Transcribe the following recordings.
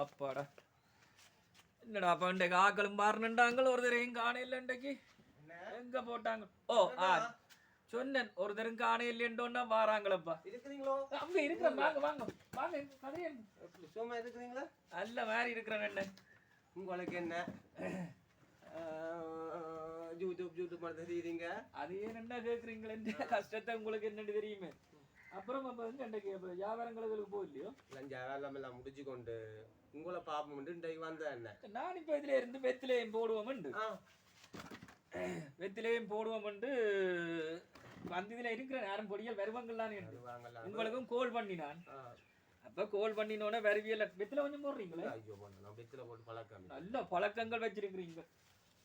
அப்பாடா என்னடா அப்ப இன்றைக்கு ஆக்களும் பாருன்னுட்டாங்க ஒரு தரையும் காண இல்லை இன்றைக்கு எங்க போட்டாங்க ஓ சொன்னேன் ஒரு தரம் காண இல்லைன்றோன்னா வாராங்களப்பா இருக்கிறீங்களோ அங்க இருக்கிறேன் வாங்க வாங்க வாங்க கதையா சும்மா இருக்கிறீங்களா நல்ல மாதிரி இருக்கிறேன் என்ன உங்களுக்கு என்ன யூடியூப் மாதிரி தெரியுறீங்க அது என்ன கேட்குறீங்களே கஷ்டத்தை உங்களுக்கு என்னன்னு தெரியுமே அப்புறம் அப்ப வந்து இன்றைக்கு வியாபாரங்களுக்கு போகலையோ வியாபாரம் எல்லாம் முடிச்சு கொண்டு உங்களை பாப்போம் இன்றைக்கு வந்த என்ன நான் இப்ப இதுல இருந்து வெத்திலையும் போடுவோம்ண்டு வெத்திலையும் போடுவோம்ண்டு வந்து இதுல இருக்கிற நேரம் பொடியல் வருவாங்களான்னு உங்களுக்கும் கோல் பண்ணினான் அப்ப கோல் பண்ணினோட வருவியல் வெத்தில கொஞ்சம் போடுறீங்களே ஐயோ நான் வெத்தில போட்டு பழக்கம் நல்ல பழக்கங்கள் வச்சிருக்கிறீங்க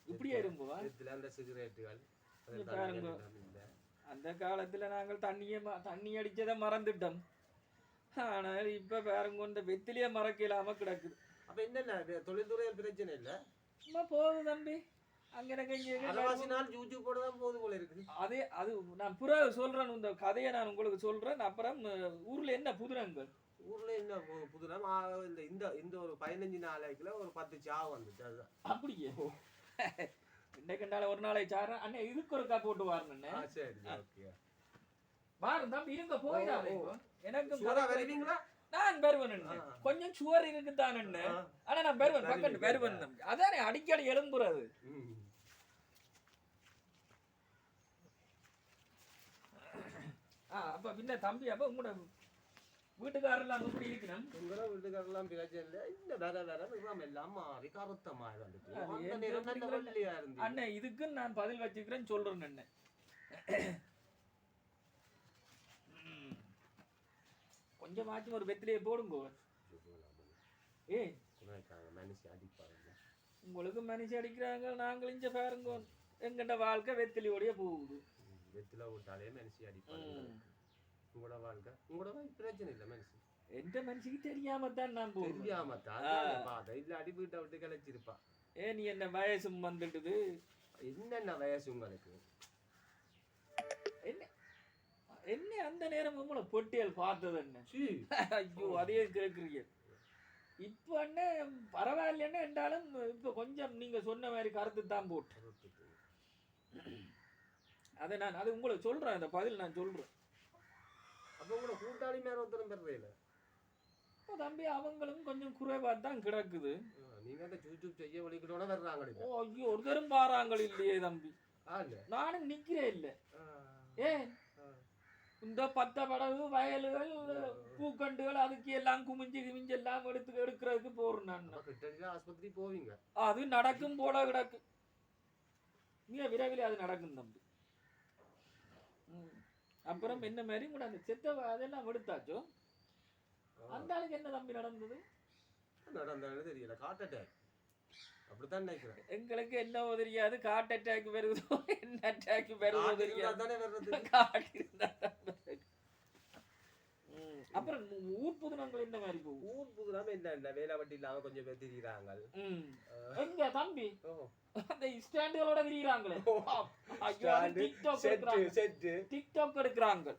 இப்படியே இரும்புவா வெத்தில அந்த சிகரெட்டுகள் அந்த காலத்துல நாங்கள் தண்ணி அடிச்சதை மறந்துட்டோம் ஆனால் இப்ப பாருங்க இந்த வெத்திலேயே மறக்கலாம கிடக்குது அப்ப என்ன தொழில்துறையில் பிரச்சனை இல்ல சும்மா போகுது தம்பி அங்கே யூடியூப் போட தான் போகுது போல இருக்கு அதே அது நான் புற சொல்றேன் இந்த கதையை நான் உங்களுக்கு சொல்றேன் அப்புறம் ஊர்ல என்ன புதுரங்கள் ஊர்ல என்ன புதுரம் இந்த இந்த ஒரு 15 நாளைக்குள்ள ஒரு 10 சாவு வந்துச்சு அதுதான் அப்படியே இன்னைக்குண்டால ஒரு நாளை சாரு அண்ணே இதுக்கு ஒரு கா போட்டு வாருன்னு சரி ஓகே வாரம் தம்பி இருங்க போயிடாதே எனக்கு வருவீங்களா நான் பெறுவேன் கொஞ்சம் சுவர் இருக்குதான் ஆனா நான் பெறுவேன் பக்கத்து பெறுவேன் தம்பி அதானே அடிக்கடி எழும்புறது அப்ப பின்ன தம்பி அப்ப உங்களோட வீட்டுக்காரெல்லாம் எப்படி இருக்கணும் உங்களோட வீட்டுக்காரெல்லாம் பிரச்சனை இல்லை இந்த வேற எல்லாம் மாறி கருத்தமாக வந்துட்டு அண்ணே இதுக்கு நான் பதில் வச்சுக்கிறேன்னு சொல்றேன் அண்ணே கொஞ்சமாச்சும் ஒரு வெத்திலையை போடுங்க உங்களுக்கு மனுஷி அடிக்கிறாங்க நாங்கள் இங்க பாருங்க எங்கிட்ட வாழ்க்கை வெத்திலையோடய போகுது வெத்தில விட்டாலே மனுஷி அடிப்பாங்க உங்களோட வாழ்க்கை உங்களோட பிரச்சனை இல்லை மனுஷி எந்த மனுஷிக்கு தெரியாம தான் நான் போகிறேன் தெரியாம தான் இல்ல அடி வீட்டை விட்டு கிளச்சிருப்பா நீ என்ன வயசும் வந்துட்டுது என்னென்ன வயசு உங்களுக்கு என்ன என்ன அந்த நேரம் உங்களை பொட்டியல் பார்த்தது என்ன ஐயோ அதையே கேட்குறீங்க இப்போ என்ன பரவாயில்லைன்னு என்றாலும் இப்போ கொஞ்சம் நீங்க சொன்ன மாதிரி கருத்து தான் போட்டு அதை நான் அது உங்களுக்கு சொல்றேன் அந்த பதில் நான் சொல்றேன் அப்போ உங்களை கூட்டாளி மேல ஒருத்தரும் பெறல இப்போ தம்பி அவங்களும் கொஞ்சம் குறைவா தான் கிடக்குது நீங்க அந்த யூடியூப் செய்ய வலிக்கிட்டோட வர்றாங்க ஓ ஐயோ ஒருத்தரும் பாறாங்க இல்லையே தம்பி நானும் நிக்கிறேன் இல்லை இந்த 10 படகு வயல்கள் பூக்கண்டுகள் அதுக்கு எல்லாம் குமிஞ்சு எல்லாம் எடுக்கிறதுக்கு போறேன் நான் ஆஸ்பத்திரி போவீங்க அது நடக்கும் போல கிடக்கு மிக விரைவில் அது நடக்கும் தம்பி அப்புறம் என்ன மாதிரி கூட அந்த செத்த அதெல்லாம் எடுத்தாச்சோ அந்த ஆளுக்கு என்ன தம்பி நடந்தது நடந்தாலும் தெரியல ஹார்ட் அட்டாக் அப்படித்தான் நினைக்கிறேன் எங்களுக்கு என்னவோ தெரியாது ஹார்ட் அட்டாக் வருதோ என்ன அட்டாக் வருதோ தெரியாது அப்புறம் ஊர் புதுனங்கள் என்ன மாதிரி போகும் ஊர் புதுனாம என்ன வேலை வட்டி இல்லாம கொஞ்சம் பேர் திரிகிறாங்க எங்க தம்பி அந்த ஸ்டாண்டுகளோட திரிகிறாங்களே டிக்டாக் எடுக்கிறாங்க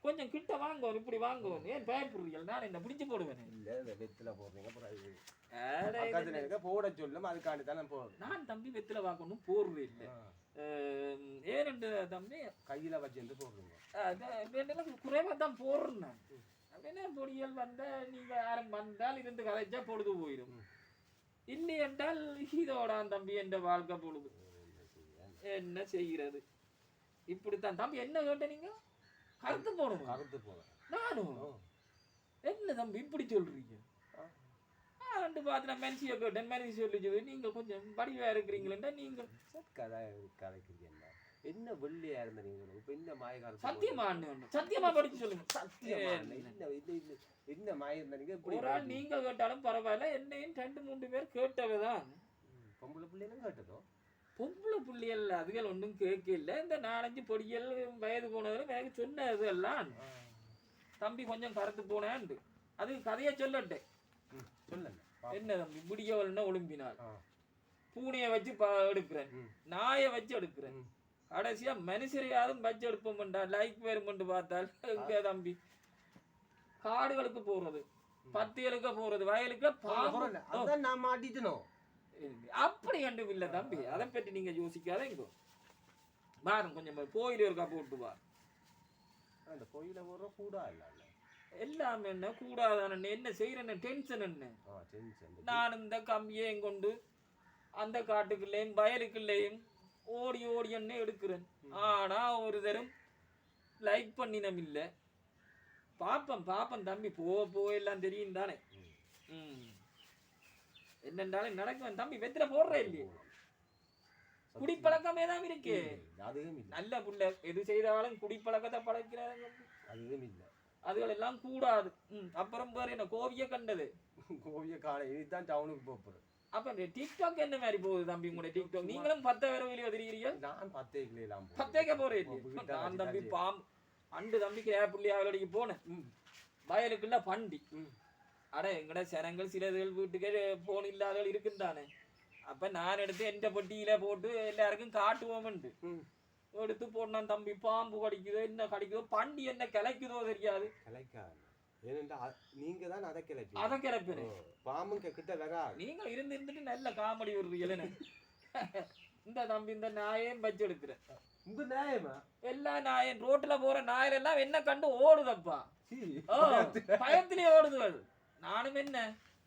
கொஞ்சம் கிட்ட வாங்குவோம் இப்படி வாங்குவோம் ஏன் பயப்படுறீங்க நான் என்ன பிடிச்சு போடுவேன் இல்ல வெத்தில போடுறீங்க போட சொல்லும் அதுக்காண்டி தான் போடுறேன் நான் தம்பி வெத்தில வாங்கணும் போடுறது இல்லை ஏன்னு தம்பி கையில வச்சு போடுறீங்க குறைவா தான் போடுறேன் நான் அப்படின்னா பொடியல் வந்த நீங்க யாரும் வந்தால் இருந்து கதைச்சா பொழுது போயிடும் இல்லை என்றால் இதோட தம்பி என்ற வாழ்க்கை பொழுது என்ன செய்கிறது இப்படித்தான் தம்பி என்ன கேட்ட நீங்க கருத்து போடணும் கருத்து போட நானும் என்ன தம்பி இப்படி சொல்றீங்க ரெண்டு பார்த்து நான் மென்சியை கேட்டேன் மென்சி சொல்லிச்சு நீங்க கொஞ்சம் படிவா இருக்கிறீங்களா நீங்க கதைக்கிறீங்க என்ன வெள்ளியா இருந்த நீங்க இப்ப என்ன மாயகாலம் சத்தியமா படிச்சு சொல்லுங்க என்ன மாய இருந்தீங்க ஒரு ஆள் நீங்க கேட்டாலும் பரவாயில்ல என்னையும் 2-3 பேர் கேட்டவதான் பொம்பளை பிள்ளைகளும் கேட்டதோ பொம்பளை புள்ளியல் அதுகள் ஒன்றும் கேட்கல இந்த 4-5 பொடியல் வயது போனவரும் எனக்கு சொன்னது எல்லாம் தம்பி கொஞ்சம் கருத்து போனேன் அது கதையை சொல்லட்டேன் என்ன தம்பி முடியவல்னா ஒழும்பினார் பூனையை வச்சு எடுக்கிறேன் நாயை வச்சு எடுக்கிறேன் கடைசியா மனுஷரையாவது வச்சு எடுப்போம்டா லைக் வேறுமென்று பார்த்தால் எங்க தம்பி காடுகளுக்கு போறது பத்தியலுக்க போறது வயலுக்கு பாம்பு அதான் நான் மாட்டிட்டனோ அப்படி கண்டு இல்ல தம்பி. அதை பற்றி நீங்க யோசிக்காதீங்க. பாருங்க கொஞ்சம் கோயில் இருக்கா போட்டு வா. அந்த கோயில போற கூடா இல்ல எல்லாமே என்ன கூடாதான என்ன செய்யறேன்னு டென்ஷன் என்ன. நான் இந்த கம்பியையும் கொண்டு அந்த காட்டுக்குள்ளேயும் வயலுக்குள்ளேயும் ஓடி ஓடி என்ன எடுக்கிறேன். ஆனா ஒரு தரம் லைக் பண்ணினம் இல்ல. பாப்பம் தம்பி போக எல்லாம் தெரியும் தானே. என்னென்றாலும் நடக்கும் தம்பி. வெத்திர போடுற இல்லையே குடிப்பழக்கமே தான் இருக்கு. நல்ல புள்ள எது செய்தாலும் குடிப்பழக்கத்தை பழக்கிறாங்க. அதுகள் எல்லாம் கூடாது. அப்புறம் பாரு என்ன கோவிய கண்டது. கோவிய காண இதுதான் டவுனுக்கு போறேன். அப்ப டிக்டாக் என்ன மாதிரி போகுது தம்பி உங்களுடைய டிக்டாக்? நீங்களும் 10 வீடியோ தெரியுறீங்க. நான் 10 போறேன். நான் தம்பி பாம்பு அண்டு தம்பிக்கு புள்ளியா விளையாடிக்கு போனேன். வயலுக்குள்ள பண்டி அட எங்கட சனங்கள் சிலதுகள் வீட்டுக்கு போன் இல்லாதவர்கள் இருக்குந்தானே. அப்ப நான் எடுத்து எந்த பொட்டியில போட்டு எல்லாருக்கும் காட்டுவோம்ண்டு எடுத்து போனான் தம்பி. பாம்பு கடிக்குதோ என்ன கடிக்குதோ பண்டி என்ன கிளைக்குதோ தெரியாது. நீங்க தான் அதை கிளப்பினேன். பாம்பு கிட்ட வரா. நீங்க இருந்துட்டு நல்ல காமெடி வருவீங்க. இந்த தம்பி இந்த நாயையும் வச்சு எடுக்கிறேன். உங்க நாயமா எல்லா நாயன் ரோட்ல போற நாயெல்லாம் என்ன கண்டு ஓடுதப்பா. பயத்திலே ஓடுதுகள். நானும் என்ன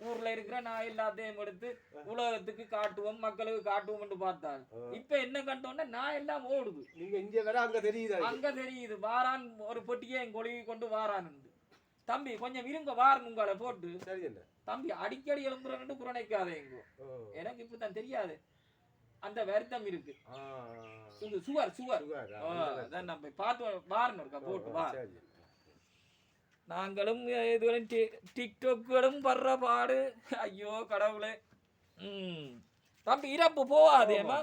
ஊர்ல இருக்கிற நாய் எல்லாத்தையும் எடுத்து உலகத்துக்கு காட்டுவோம் மக்களுக்கு காட்டுவோம் பார்த்தாள். இப்ப என்ன கண்டோன்னா நாய் எல்லாம் ஓடுது. நீங்க இங்க வர அங்க தெரியுது வாரான். ஒரு பொட்டியை என் கொழுவி கொண்டு வாரான். தம்பி கொஞ்சம் இருங்க வாருங்க உங்களை போட்டு. தம்பி அடிக்கடி எழும்புறன்னு குரணைக்காதேங்க. எனக்கு இப்பதான் தெரியாது அந்த வருத்தம் இருக்கு. சுவர் அதான் நம்ம பார்த்து வாரணும் இருக்கா போட்டு வா. நாங்களும் இதுவரை டிக்டாக்களும் படுற பாடு. ஐயோ கடவுளே. தம்பி இறப்பு போவாதேமா.